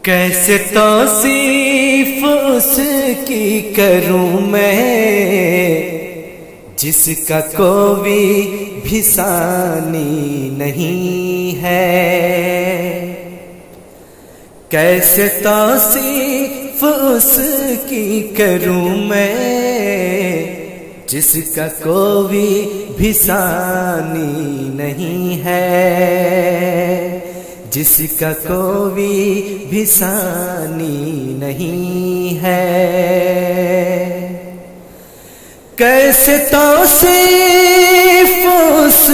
کیسے توصیف اس کی کروں میں جس کا کوئی بھی ثانی نہیں ہے۔ کیسے توصیف اس کی کروں میں جس کا کوئی بھی ثانی نہیں ہے، جس کا کوئی بھی ثانی نہیں ہے۔ کیسے توصیف اس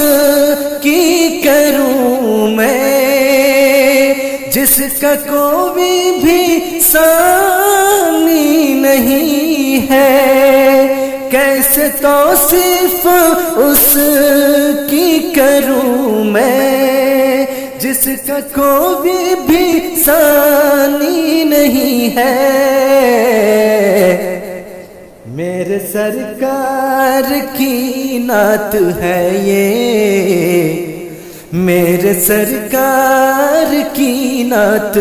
کی کروں میں جس کا کوئی بھی ثانی نہیں ہے۔ کیسے توصیف اس کی کروں میں جس کا کوئی بھی ثانی نہیں ہے۔ میرے سرکار کی نعت ہے یہ، میرے سرکار کی نعت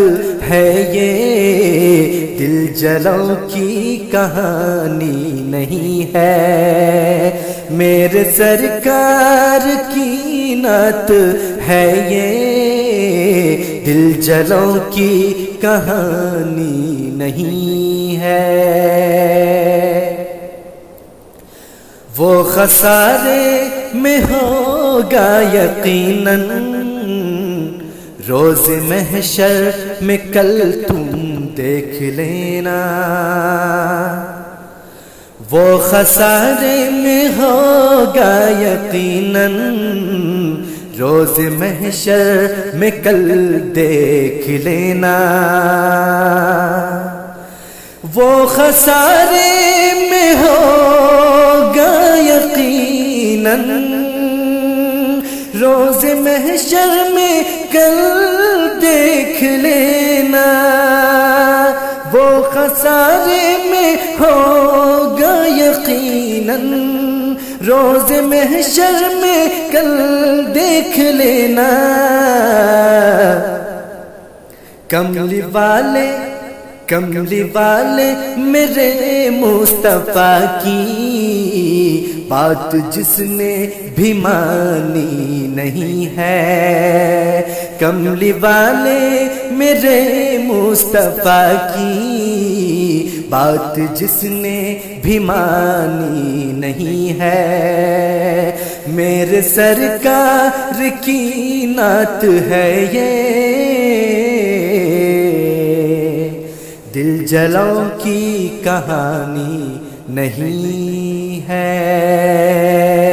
ہے یہ، دل جلوں کی کہانی نہیں ہے۔ میرے سرکار کی نعت ہے یہ، دل جلوں کی کہانی نہیں ہے۔ وہ خسارے میں ہوگا یقیناً روز محشر میں کل تم دیکھ لینا۔ وہ خسارے میں ہوگا یقیناً روز محشر میں کل دیکھ لینا۔ وہ خسارے میں ہوگا یقیناً روز محشر میں کل دیکھ لینا۔ وہ خسارے میں ہوگا یقیناً روز محشر میں کل دیکھ لینا۔ کملی والے میرے مصطفیٰ کی بات جس نے بھی مانی نہیں ہے۔ کملی والے میرے مصطفیٰ کی بات جس نے بھی مانی نہیں ہے۔ میرے سرکار کی نعت ہے یہ، دل جلوں کی کہانی نہیں ہے۔